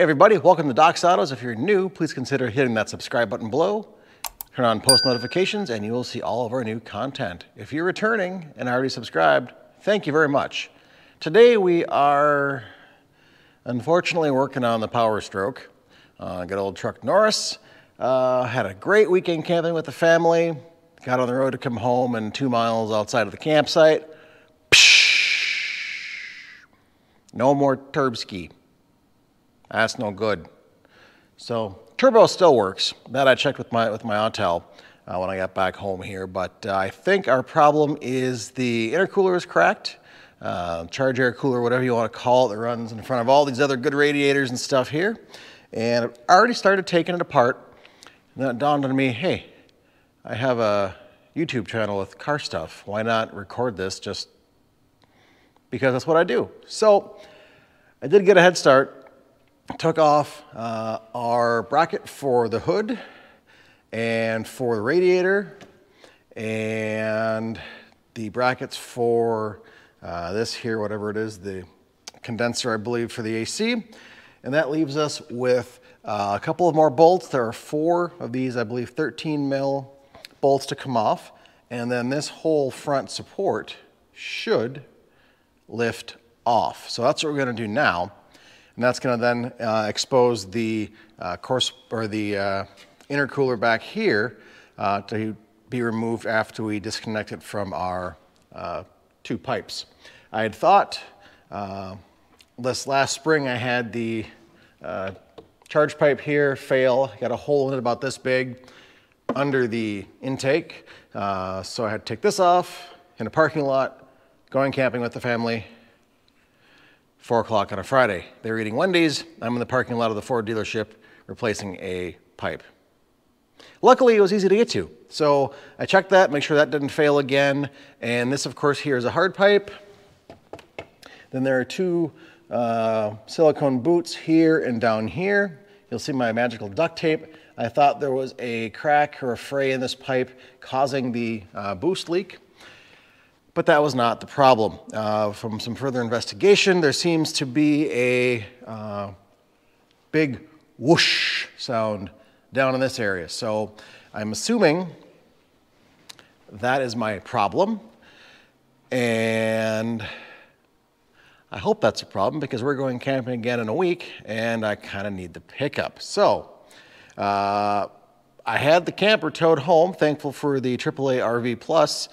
everybody, welcome to Doc's Autos. If you're new, please consider hitting that subscribe button below. Turn on post notifications and you will see all of our new content. If you're returning and already subscribed, thank you very much. Today we are unfortunately working on the Power Stroke. Good old truck Norris. Had a great weekend camping with the family. Got on the road to come home and 2 miles outside of the campsite. No more turb ski. That's no good. So turbo still works. That I checked with my Autel when I got back home here. But I think our problem is the intercooler is cracked. Charge air cooler, whatever you want to call it, that runs in front of all these other good radiators and stuff here. And I've already started taking it apart. And then it dawned on me, hey, I have a YouTube channel with car stuff. Why not record this just because that's what I do? So I did get a head start. Took off our bracket for the hood and for the radiator and the brackets for this here, whatever it is, the condenser, I believe, for the AC. And that leaves us with a couple of more bolts. There are 4 of these, I believe, 13 mil bolts to come off. And then this whole front support should lift off. So that's what we're going to do now. And that's going to then expose the intercooler back here to be removed after we disconnect it from our 2 pipes. I had thought this last spring I had the charge pipe here fail. Got a hole in it about this big under the intake. So I had to take this off in a parking lot, going camping with the family. 4 o'clock on a Friday. They were eating Wendy's. I'm in the parking lot of the Ford dealership replacing a pipe. Luckily, it was easy to get to. So I checked that, make sure that didn't fail again. And this, of course, here is a hard pipe. Then there are 2 silicone boots here and down here. You'll see my magical duct tape. I thought there was a crack or a fray in this pipe causing the boost leak. But that was not the problem. From some further investigation, there seems to be a big whoosh sound down in this area. So I'm assuming that is my problem. And I hope that's a problem because we're going camping again in a week and I kind of need the pickup. So I had the camper towed home, thankful for the AAA RV Plus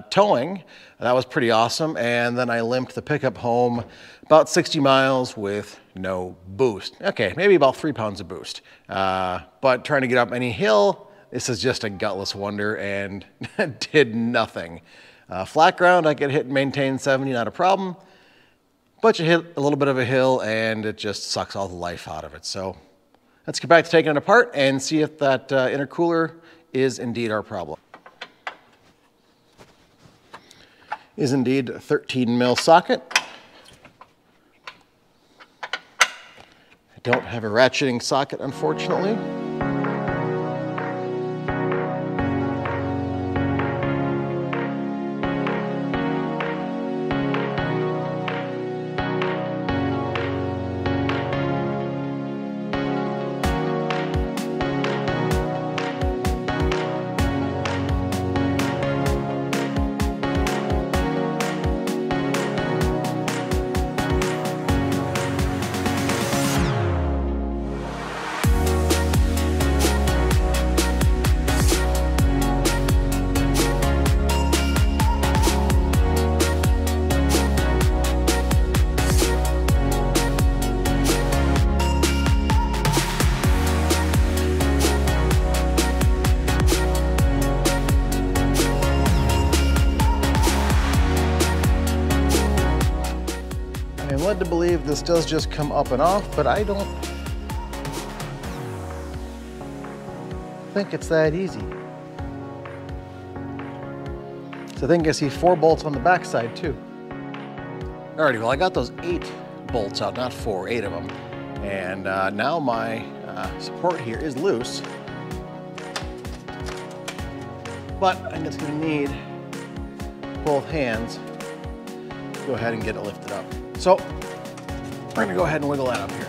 towing. That was pretty awesome. And then I limped the pickup home about 60 miles with no boost. Okay, maybe about 3 pounds of boost. But trying to get up any hill, this is just a gutless wonder and did nothing. Flat ground, I could hit and maintain 70, not a problem. But you hit a little bit of a hill and it just sucks all the life out of it. So let's get back to taking it apart and see if that intercooler is indeed our problem. Is indeed a 13 mil socket. I don't have a ratcheting socket, unfortunately. I'm led to believe this does just come up and off, but I don't think it's that easy. So I think I see 4 bolts on the back side too. Alrighty, well I got those 8 bolts out, not 4, 8 of them. And now my support here is loose. But I'm just gonna need both hands to go ahead and get it lifted up. So we're gonna go ahead and wiggle that up here.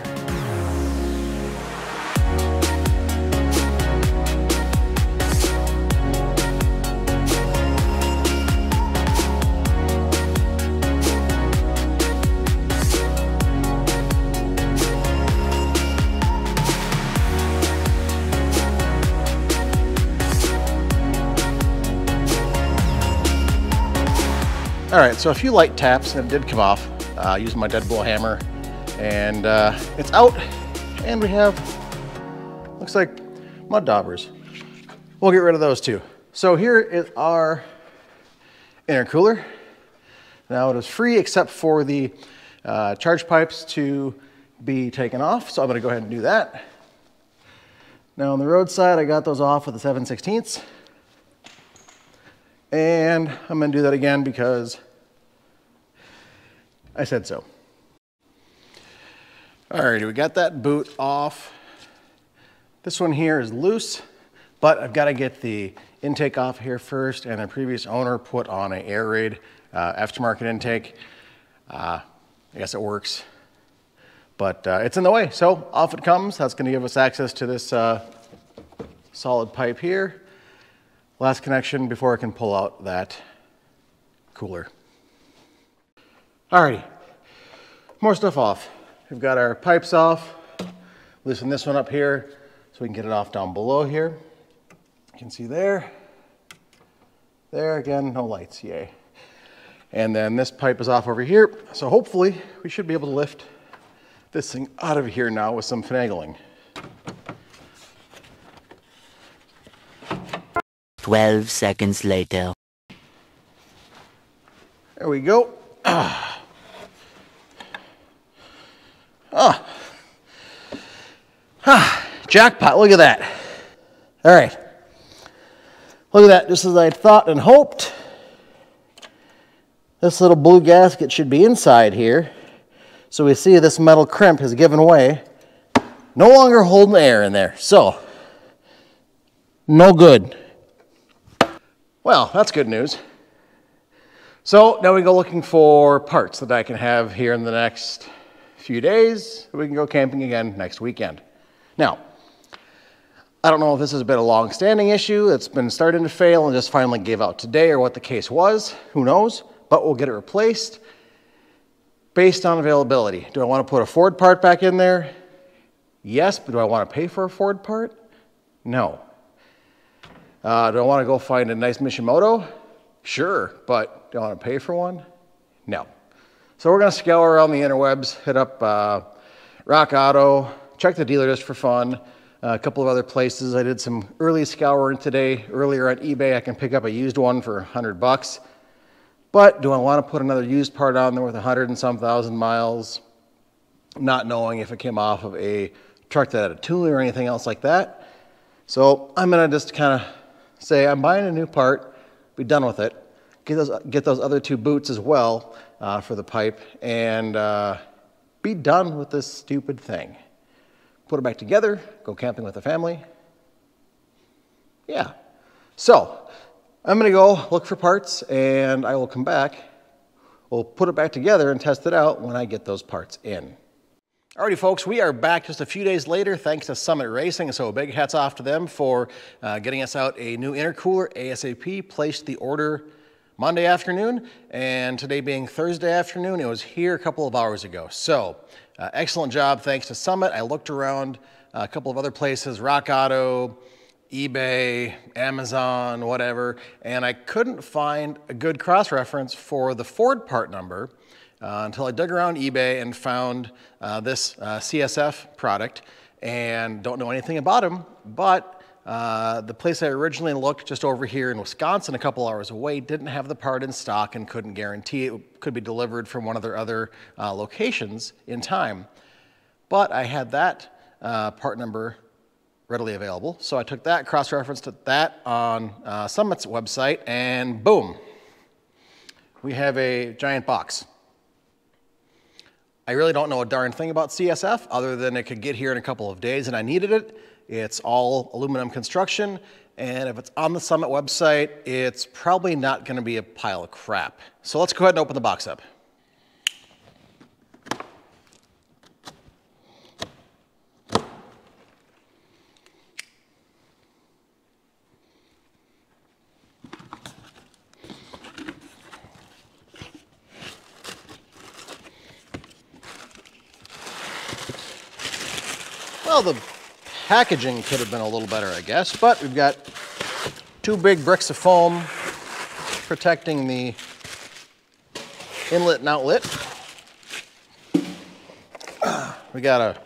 All right, so a few light taps and it did come off using my dead blow hammer, and it's out, and we have, looks like mud daubers. We'll get rid of those too. So here is our intercooler. Now it is free except for the charge pipes to be taken off, so I'm gonna go ahead and do that. Now on the roadside, I got those off with the 7/16, and I'm gonna do that again because I said so. Alrighty, we got that boot off. This one here is loose, but I've got to get the intake off here first, and the previous owner put on an air raid aftermarket intake. I guess it works, but it's in the way, so off it comes. That's going to give us access to this solid pipe here. Last connection before I can pull out that cooler. Alrighty, more stuff off. We've got our pipes off. Loosen this one up here so we can get it off down below here. You can see there. There again, no lights, yay. And then this pipe is off over here. So hopefully we should be able to lift this thing out of here now with some finagling. 12 seconds later. There we go. Jackpot, look at that. All right. Look at that, just as I thought and hoped. This little blue gasket should be inside here. So we see this metal crimp has given way. No longer holding air in there. So, no good. Well, that's good news. So now we go looking for parts that I can have here in the next few days. We can go camping again next weekend. Now, I don't know if this has been a long-standing issue that's been starting to fail and just finally gave out today, or what the case was. Who knows? But we'll get it replaced based on availability. Do I want to put a Ford part back in there? Yes, but do I want to pay for a Ford part? No. Do I want to go find a nice Mishimoto? Sure, but do I want to pay for one? No. So we're going to scour around the interwebs, hit up Rock Auto, check the dealer just for fun. A couple of other places. I did some early scouring today. Earlier on eBay, I can pick up a used one for $100. But do I want to put another used part on there with 100 and some thousand miles, not knowing if it came off of a truck that had a tune or anything else like that? So I'm going to just kind of say I'm buying a new part, be done with it, get those other two boots as well for the pipe, and be done with this stupid thing. Put it back together, go camping with the family. Yeah. So I'm going to go look for parts, and I will come back. We'll put it back together and test it out when I get those parts in. Alrighty, folks, we are back just a few days later thanks to Summit Racing, so big hats off to them for getting us out a new intercooler ASAP. Placed the order Monday afternoon, and today being Thursday afternoon, it was here a couple of hours ago. So excellent job, thanks to Summit. I looked around a couple of other places, Rock Auto, eBay, Amazon, whatever, and I couldn't find a good cross-reference for the Ford part number until I dug around eBay and found this CSF product, and don't know anything about them, but the place I originally looked, just over here in Wisconsin, a couple hours away, didn't have the part in stock and couldn't guarantee it could be delivered from one of their other locations in time. But I had that part number readily available, so I took that, cross-referenced that on Summit's website, and boom, we have a giant box. I really don't know a darn thing about CSF other than it could get here in a couple of days and I needed it. It's all aluminum construction, and if it's on the Summit website, it's probably not going to be a pile of crap. So let's go ahead and open the box up. Well, the packaging could have been a little better, I guess, but we've got two big bricks of foam protecting the inlet and outlet. We got a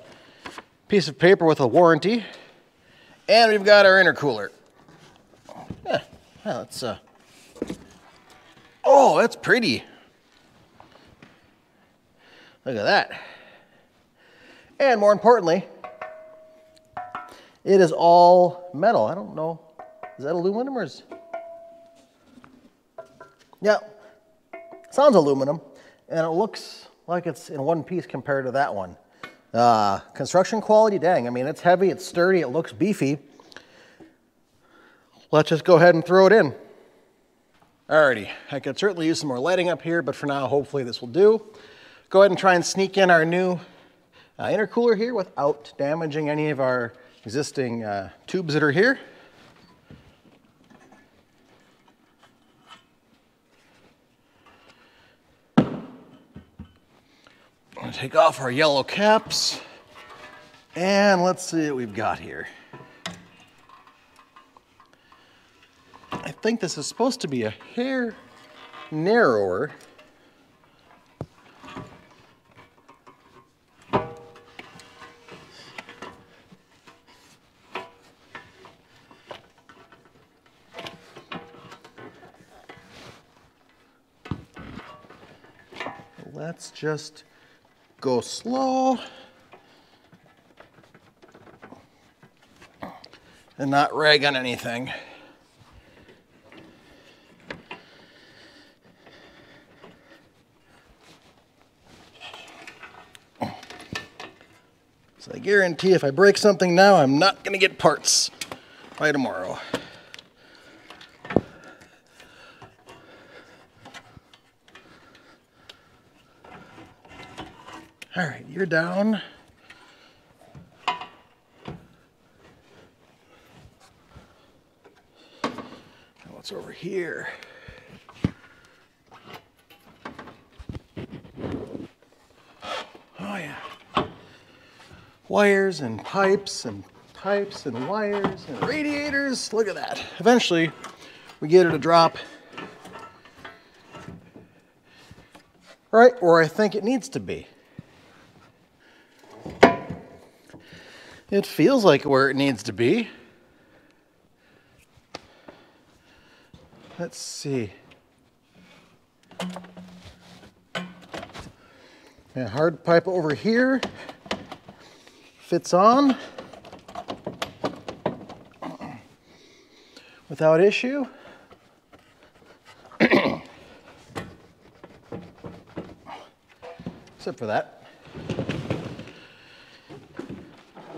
piece of paper with a warranty, and we've got our intercooler. Yeah, that's oh, that's pretty. Look at that. And more importantly, it is all metal. I don't know, is that aluminum or is... Yeah, sounds aluminum, and it looks like it's in one piece compared to that one. Construction quality, dang. I mean, it's heavy, it's sturdy, it looks beefy. Let's just go ahead and throw it in. Alrighty, I could certainly use some more lighting up here, but for now, hopefully this will do. Go ahead and try and sneak in our new intercooler here without damaging any of our existing tubes that are here. I'm going to take off our yellow caps, and let's see what we've got here. I think this is supposed to be a hair narrower. Let's just go slow and not rag on anything. So I guarantee if I break something now, I'm not going to get parts by tomorrow. All right, you're down. Now what's over here? Oh yeah. Wires and pipes and wires and radiators. Look at that. Eventually, we get it to drop right where I think it needs to be. It feels like where it needs to be. Let's see. A hard pipe over here fits on without issue. Except for that.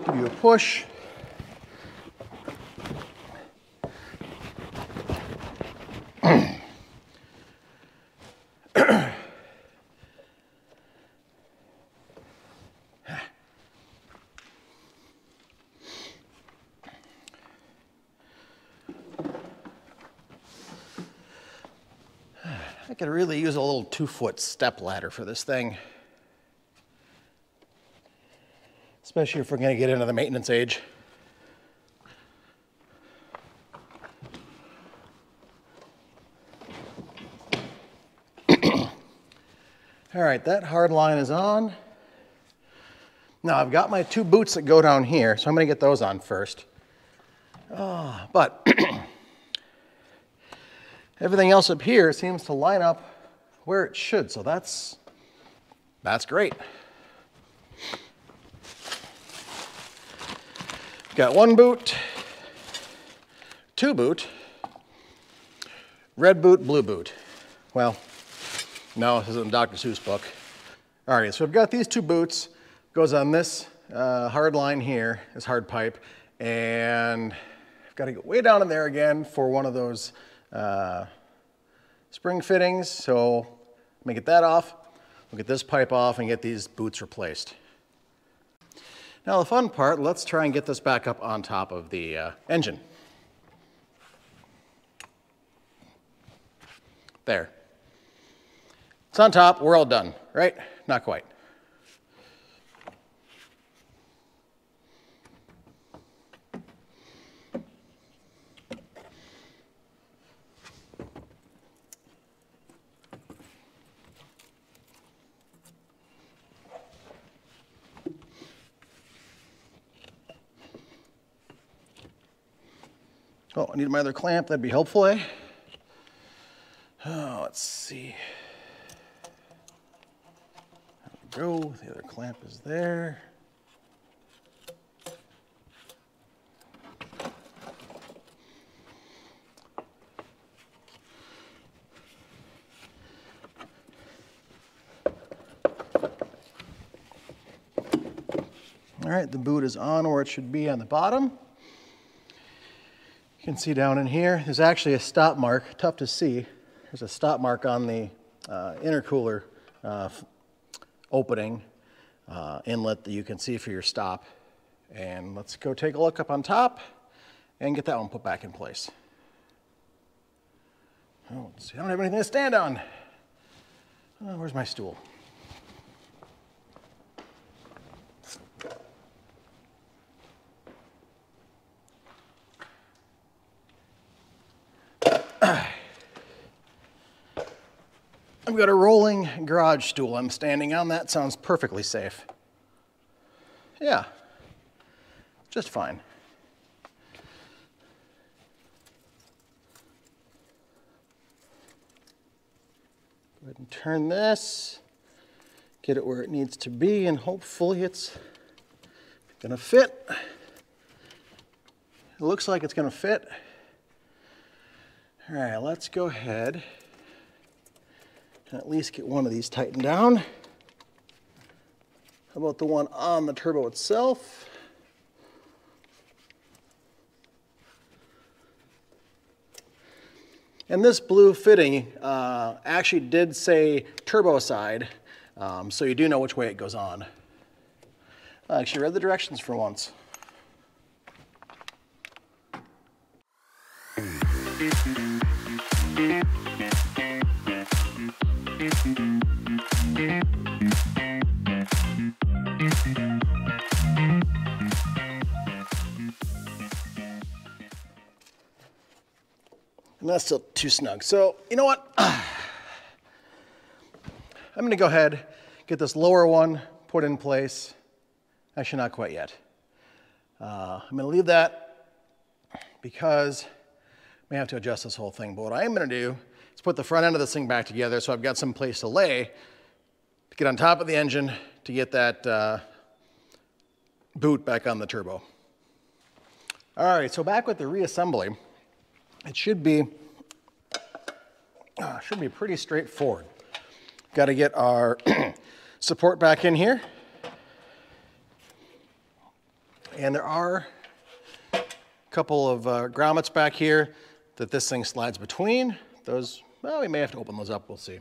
Give you a push. I could really use a little 2-foot step ladder for this thing. Especially if we're going to get into the maintenance age. All right, that hard line is on. Now I've got my 2 boots that go down here, so I'm going to get those on first. But everything else up here seems to line up where it should, so that's great. Got 1 boot, 2 boot, red boot, blue boot. Well, no, this isn't a Dr. Seuss book. All right, so I've got these 2 boots. Goes on this hard line here, this hard pipe, and I've got to go way down in there again for one of those spring fittings. So let me get that off. We'll get this pipe off and get these boots replaced. Now the fun part, let's try and get this back up on top of the engine. There. It's on top, we're all done, right? Not quite. Oh, I need my other clamp. That'd be helpful, eh? Oh, let's see. There we go. The other clamp is there. All right, the boot is on where it should be on the bottom. You can see down in here, there's actually a stop mark, tough to see. There's a stop mark on the intercooler opening inlet that you can see for your stop. And let's go take a look up on top and get that one put back in place. Oh, let's see, I don't have anything to stand on. Where's my stool? I've got a rolling garage stool I'm standing on. That sounds perfectly safe. Yeah, just fine. Go ahead and turn this, get it where it needs to be, and hopefully it's gonna fit. It looks like it's gonna fit. All right, let's go ahead and at least get one of these tightened down. How about the one on the turbo itself? And this blue fitting actually did say turbo side, so you do know which way it goes on. I actually read the directions for once. And that's still too snug. So, you know what? I'm gonna go ahead, get this lower one put in place. Actually, not quite yet. I'm gonna leave that because I may have to adjust this whole thing. But what I am gonna do is put the front end of this thing back together so I've got some place to lay, to get on top of the engine, to get that boot back on the turbo. All right, so back with the reassembly. It should be pretty straightforward. Got to get our support back in here. And there are a couple of grommets back here that this thing slides between. Those, well, we may have to open those up, we'll see.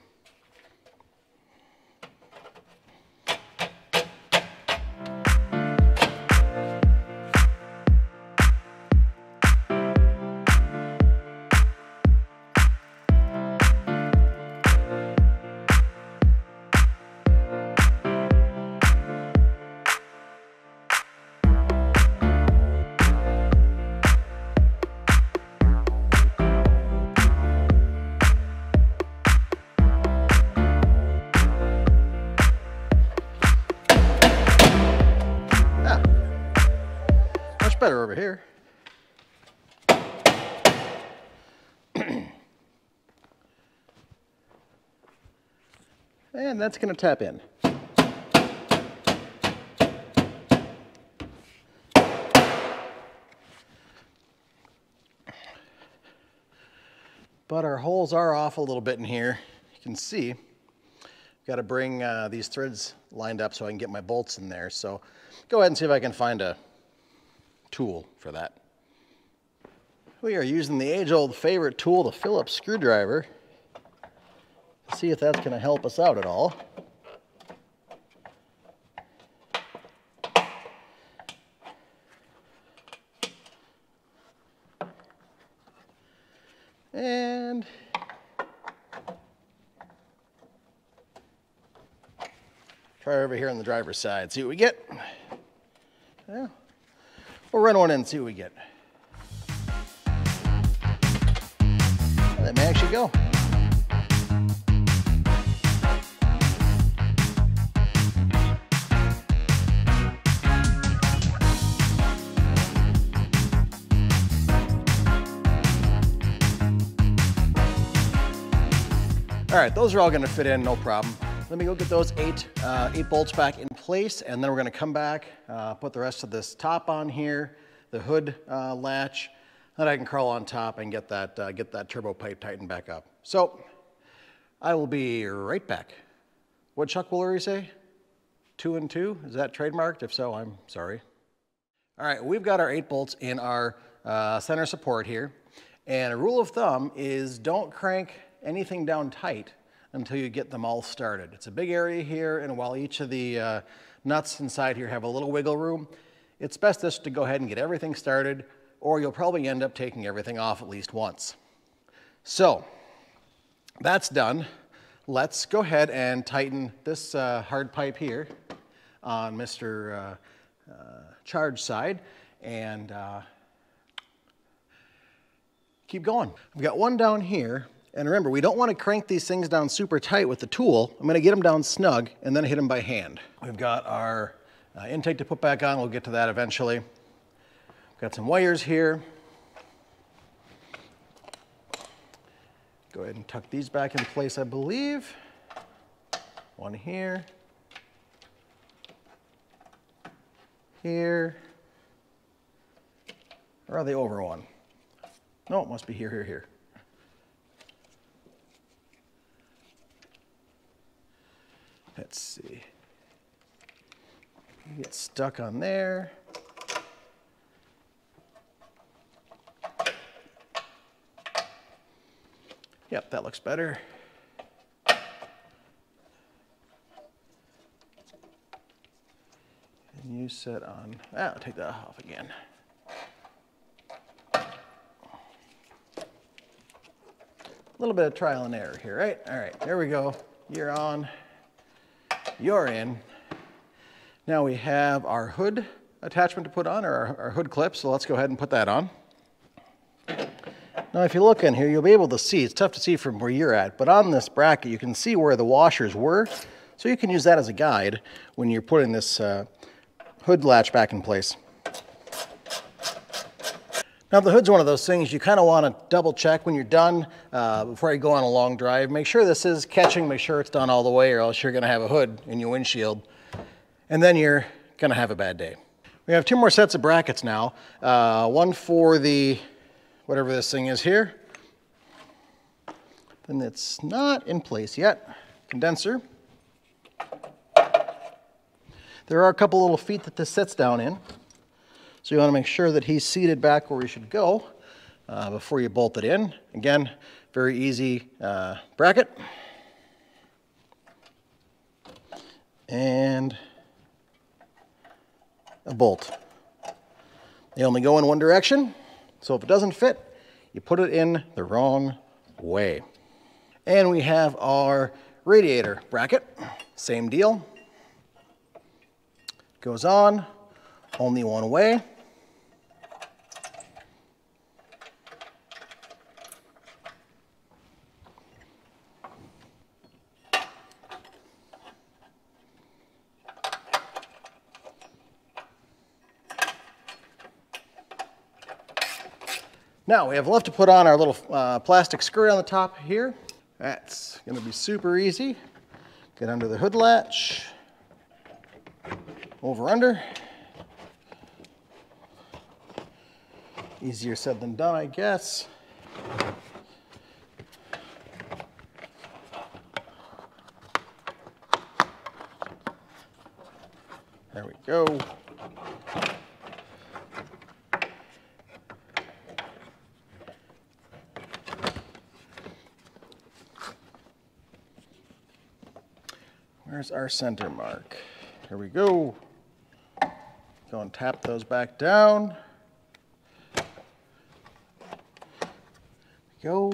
Better over here. And that's going to tap in. But our holes are off a little bit in here. You can see, got to bring these threads lined up so I can get my bolts in there. So go ahead and see if I can find a tool for that. We are using the age-old favorite tool, the Phillips screwdriver. See if that's going to help us out at all. And try over here on the driver's side, see what we get. Yeah. We'll run one in and see what we get. That may actually go. All right, those are all gonna fit in, no problem. Let me go get those eight bolts back in place, and then we're gonna come back, put the rest of this top on here, the hood latch, then I can crawl on top and get that turbo pipe tightened back up. So I will be right back. What'd Chuck Woolery say? 2 and 2? Is that trademarked? If so, I'm sorry. All right, we've got our 8 bolts in our center support here. And a rule of thumb is don't crank anything down tight until you get them all started. It's a big area here, and while each of the nuts inside here have a little wiggle room, it's best just to go ahead and get everything started, or you'll probably end up taking everything off at least once. So that's done. Let's go ahead and tighten this hard pipe here on Mr. Charge side and keep going. We've got one down here, and remember, we don't want to crank these things down super tight with the tool. I'm going to get them down snug and then hit them by hand. We've got our intake to put back on. We'll get to that eventually. Got some wires here. Go ahead and tuck these back in place, I believe. One here. Here. Or are they over one? No, it must be here, here, here. Let's see. Get stuck on there. Yep, that looks better. And you set on, I'll take that off again. A little bit of trial and error here, right? All right, there we go. You're on, you're in. Now we have our hood attachment to put on, or our hood clip, so let's go ahead and put that on. Now if you look in here, you'll be able to see, it's tough to see from where you're at, but on this bracket you can see where the washers were, so you can use that as a guide when you're putting this hood latch back in place. Now the hood's one of those things you kind of want to double check when you're done before you go on a long drive. Make sure this is catching, make sure it's done all the way, or else you're going to have a hood in your windshield, and then you're going to have a bad day. We have 2 more sets of brackets now, one for the whatever this thing is here, and it's not in place yet, condenser. There are a couple little feet that this sits down in, so you want to make sure that he's seated back where he should go before you bolt it in. Again, very easy bracket. And a bolt. They only go in one direction, so if it doesn't fit, you put it in the wrong way. And we have our radiator bracket, same deal. Goes on, only one way. Now we have left to put on our little plastic skirt on the top here. That's going to be super easy. Get under the hood latch, over under. Easier said than done, I guess. There we go. Where's our center mark? Here we go. Go and tap those back down. Go.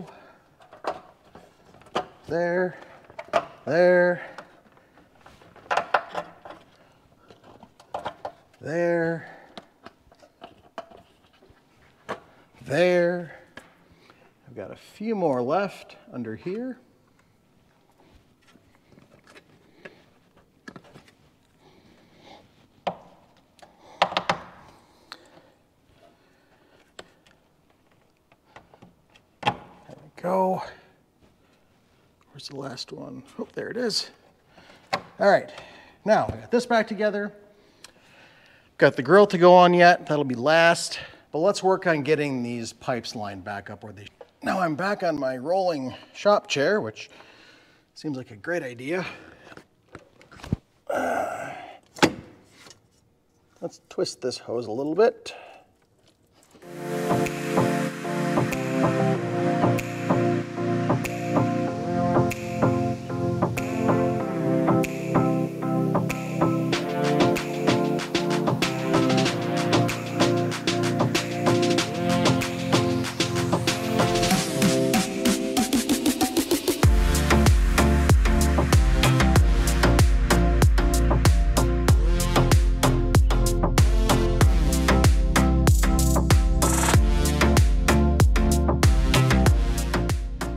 There. There. There. There. I've got a few more left under here. Go. Where's the last one? Oh, there it is. All right, now I got this back together. Got the grill to go on yet, that'll be last. But let's work on getting these pipes lined back up where they... Now I'm back on my rolling shop chair, which seems like a great idea. Let's twist this hose a little bit.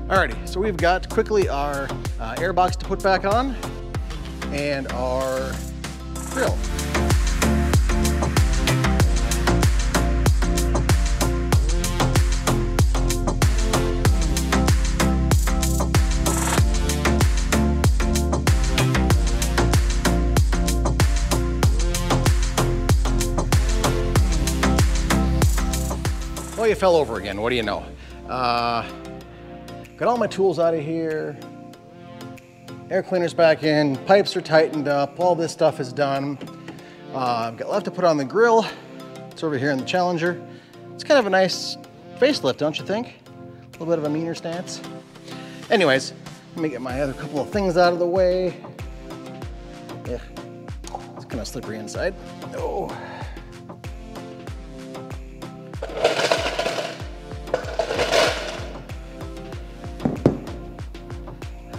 Alrighty, so we've got quickly our air box to put back on and our grill. Well, you fell over again, what do you know? Got all my tools out of here. Air cleaner's back in, pipes are tightened up, all this stuff is done. I've got left to put on the grill. It's over here in the Challenger. It's kind of a nice facelift, don't you think? A little bit of a meaner stance. Anyways, let me get my other couple of things out of the way. Yeah, it's kind of slippery inside. Oh.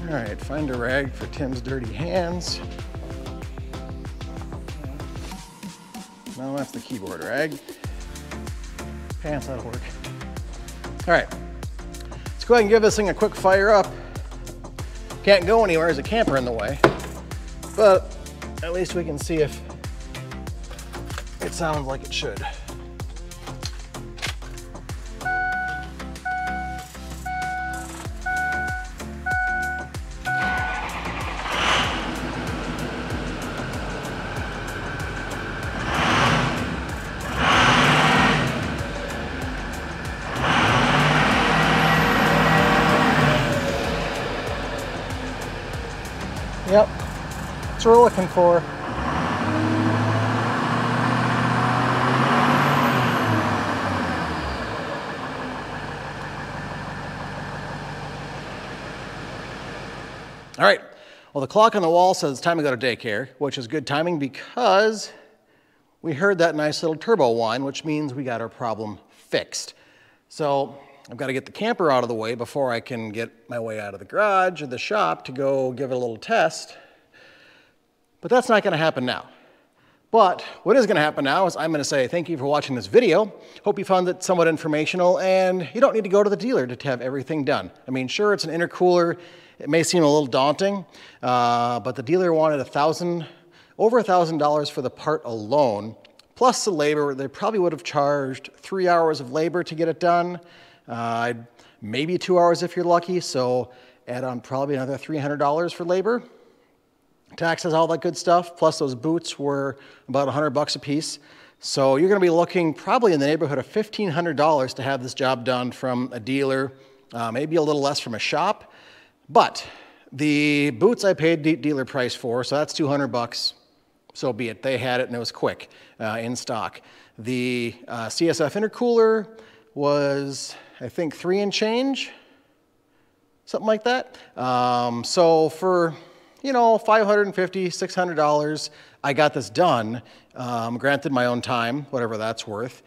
All right, find a rag for Tim's dirty hands. No, that's the keyboard rag. Pants, that'll work. All right, let's go ahead and give this thing a quick fire up. Can't go anywhere, there's a camper in the way, but at least we can see if it sounds like it should. Yep, that's what we're looking for. All right, well, the clock on the wall says it's time to go to daycare, which is good timing because we heard that nice little turbo whine, which means we got our problem fixed. So I've got to get the camper out of the way before I can get my way out of the garage or the shop to go give it a little test. But that's not going to happen now. But what is going to happen now is I'm going to say thank you for watching this video. Hope you found it somewhat informational, and you don't need to go to the dealer to have everything done. I mean, sure, it's an intercooler. It may seem a little daunting, but the dealer wanted over $1,000 for the part alone, plus the labor. They probably would have charged 3 hours of labor to get it done. Maybe 2 hours if you're lucky, so add on probably another $300 for labor. Taxes, all that good stuff, plus those boots were about $100 a piece. So you're gonna be looking probably in the neighborhood of $1,500 to have this job done from a dealer, maybe a little less from a shop. But the boots I paid dealer price for, so that's $200, so be it. They had it and it was quick in stock. The CSF intercooler was, I think, $3 and change, something like that. So for, you know, $550, $600, I got this done. Granted, my own time, whatever that's worth,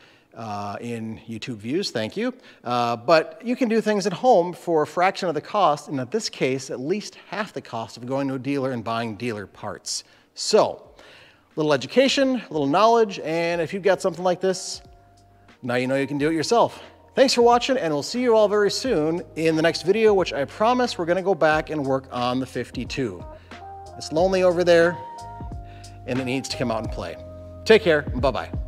in YouTube views, thank you. But you can do things at home for a fraction of the cost, and in this case, at least half the cost of going to a dealer and buying dealer parts. So, a little education, a little knowledge, and if you've got something like this, now you know you can do it yourself. Thanks for watching, and we'll see you all very soon in the next video, which I promise we're gonna go back and work on the 52. It's lonely over there, and it needs to come out and play. Take care, bye-bye.